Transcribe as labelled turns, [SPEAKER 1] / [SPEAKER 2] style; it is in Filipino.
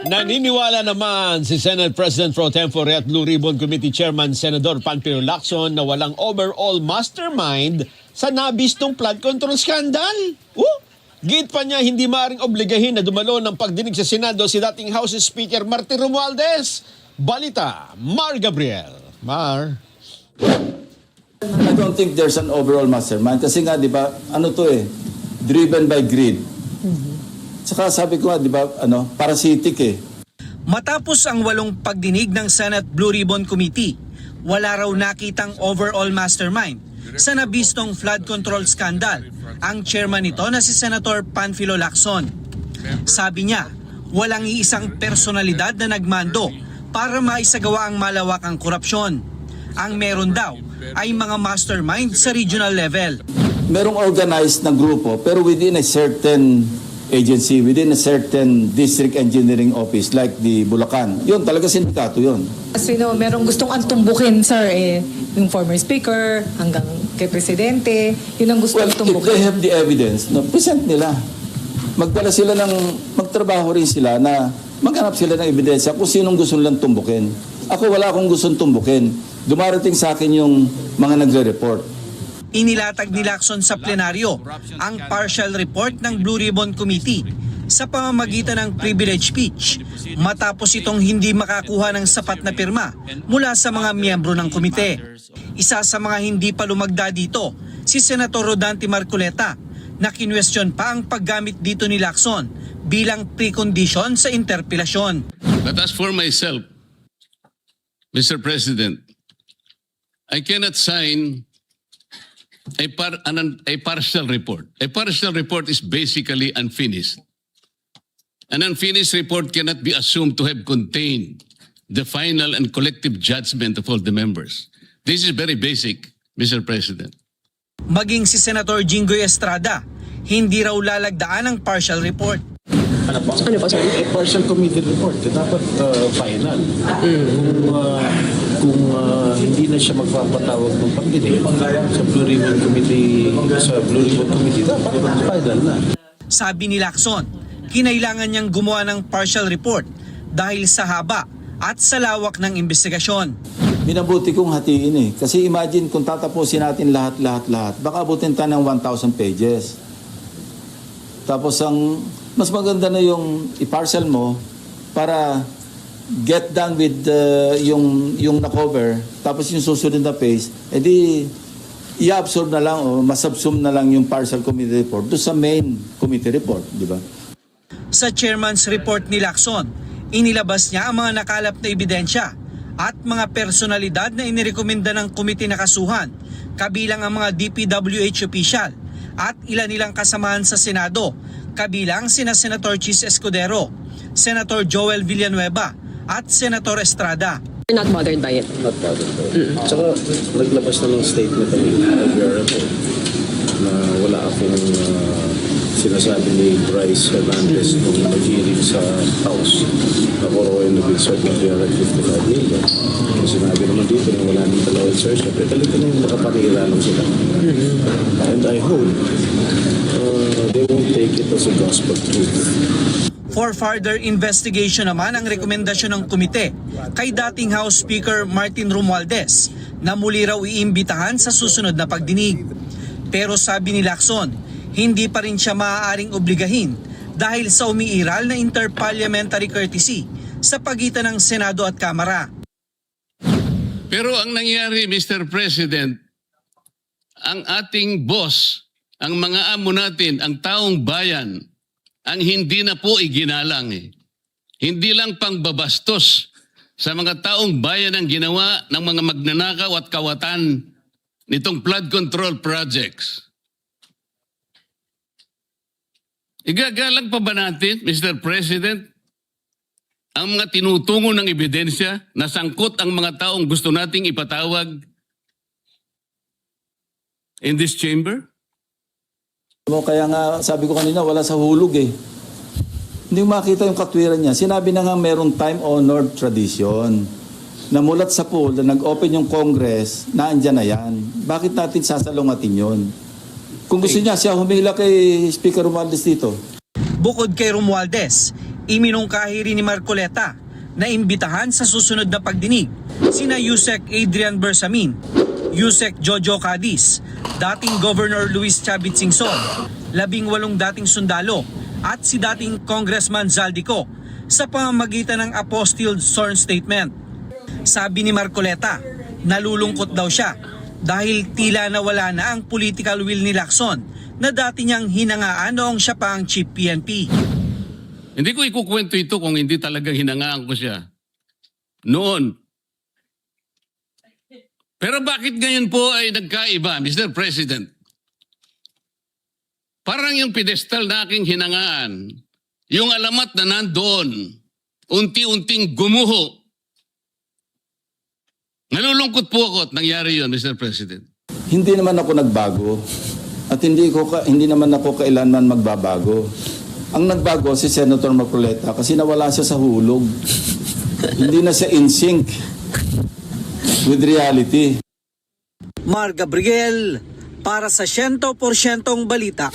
[SPEAKER 1] Naniniwala naman si Senate President Pro Tempore at Blue Ribbon Committee Chairman Senador Panfilo Lacson na walang overall mastermind sa nabistong flood control scandal. Git pa niya hindi maaaring obligahin na dumalo ng pagdinig sa Senado si dating House Speaker Martin Romualdez. Balita, Mar Gabriel. Mar.
[SPEAKER 2] I don't think there's an overall mastermind kasi nga 'di ba ano to driven by greed. Saka sabi ko nga 'di ba parasitic
[SPEAKER 3] Matapos ang 8 pagdinig ng Senate Blue Ribbon Committee, wala raw nakitang overall mastermind sa nabistong flood control scandal ang chairman nito na si Senator Panfilo Lacson. Sabi niya, walang iisang personalidad na nagmando para maisagawa ang malawakang korupsyon. Ang meron daw ay mga mastermind sa regional level.
[SPEAKER 2] Merong organized na grupo pero within a certain agency, within a certain district engineering office like the Bulacan. Yun talaga sindikato yun.
[SPEAKER 4] Kasi merong gustong antumbukin, sir, yung former speaker hanggang kay presidente, yun ang gustong
[SPEAKER 2] Well, if
[SPEAKER 4] tumbukin.
[SPEAKER 2] they have the evidence, present nila. Magdala sila magtrabaho rin sila na maghanap sila ng ebidensya kung sinong gusto nilang tumbukin. Ako wala akong gustong tumbukin. Dumarating sa akin yung mga nagre-report.
[SPEAKER 3] Inilatag ni Lacson sa plenaryo ang partial report ng Blue Ribbon Committee sa pamamagitan ng privilege speech matapos itong hindi makakuha ng sapat na pirma mula sa mga miyembro ng komite. Isa sa mga hindi pa lumagda dito, si Senator Rodante Marcoleta na kinwestiyon pa ang paggamit dito ni Lacson bilang precondition sa interpelasyon.
[SPEAKER 5] But as for myself, Mr. President, I cannot sign a partial report. A partial report is basically unfinished. An unfinished report cannot be assumed to have contained the final and collective judgment of all the members. This is very basic, Mr. President.
[SPEAKER 3] Maging si Senator Jinggoy Estrada, hindi raw lalagdaan ang partial report.
[SPEAKER 6] Ano po, sorry? Partial committee report. Dapat final. Kung hindi na siya magpapatawag ng pagdinig sa Blue Ribbon Committee, dapat final na.
[SPEAKER 3] Sabi ni Lacson, kinailangan niyang gumawa ng partial report dahil sa haba at sa lawak ng investigasyon.
[SPEAKER 2] Minabuti kong hatiin Kasi imagine kung tatapusin natin lahat, baka abutin tayo ng 1,000 pages. Tapos mas maganda na yung i-parcel mo para get done with yung na-cover. Tapos yung susunod na page, edi i-absorb na lang o masubsum na lang yung partial committee report doon sa main committee report, di ba?
[SPEAKER 3] Sa chairman's report ni Lacson, inilabas niya ang mga nakalap na ebidensya at mga personalidad na inirekomenda ng komite na kasuhan, kabilang ang mga DPWH official at ilan nilang kasamahan sa Senado, kabilang sina Senator Chis Escudero, Senator Joel Villanueva at Senator Estrada.
[SPEAKER 7] You're not bothered by it?
[SPEAKER 6] Not bothered by it. Tsaka naglabas na ng statement ang na wala akong sinasabi ni Bryce Hernandez nung nag-hearing sa House. Ako raw ay nag-insert ng 355 million. Kung sinabi naman dito na wala nang dalawa insert, syempre talaga nang nakapakilala sila. And I hope they won't take it as a gospel truth.
[SPEAKER 3] For further investigation naman ang rekomendasyon ng komite kay dating House Speaker Martin Romualdez na muli raw iimbitahan sa susunod na pagdinig. Pero sabi ni Lacson, hindi pa rin siya maaaring obligahin dahil sa umiiral na interparliamentary courtesy sa pagitan ng Senado at Kamara.
[SPEAKER 5] Pero ang nangyari, Mr. President, ang ating boss, ang mga amo natin, ang taong bayan, ang hindi na po iginalang Hindi lang pangbabastos sa mga taong bayan ang ginawa ng mga magnanakaw at kawatan nitong flood control projects. Igagalang pa ba natin, Mr. President, ang mga tinutungo ng ebidensya na sangkot ang mga taong gusto nating ipatawag in this chamber?
[SPEAKER 2] Kaya nga sabi ko kanina wala sa hulog Hindi mo makita yung katwiran niya. Sinabi na nga merong time-honored tradition na mulat sa pool na nag-open yung Congress, naandyan na yan. Bakit natin sasalungatin yun? Kung gusto niya, siya humila kay Speaker Romualdez dito.
[SPEAKER 3] Bukod kay Romualdez, Iminungkahi rin ni Marcoleta na imbitahan sa susunod na pagdinig sina Yusek Adrian Bersamin, Yusek Jojo Cadiz, dating Governor Luis Chavit Singson, 18 dating sundalo at si dating Congressman Zaldico sa pamamagitan ng apostilled sworn statement. Sabi ni Marcoleta, nalulungkot daw siya dahil tila nawala na ang political will ni Lacson na dati niyang hinangaan noong siya pa ang Chief PNP.
[SPEAKER 5] Hindi ko ikukwento ito kung hindi talagang hinangaan ko siya noon. Pero bakit ngayon po ay nagkaiba, Mr. President? Parang yung pedestal na aking hinangaan, yung alamat na nandoon, unti-unting gumuho. Nalulungkot po ako at nangyari yun, Mr. President.
[SPEAKER 2] Hindi naman ako nagbago at hindi naman ako kailanman magbabago. Ang nagbago si Senator Marcoleta kasi nawala siya sa hulog. Hindi na siya in sync with reality.
[SPEAKER 3] Mar Gabriel para sa 100% balita.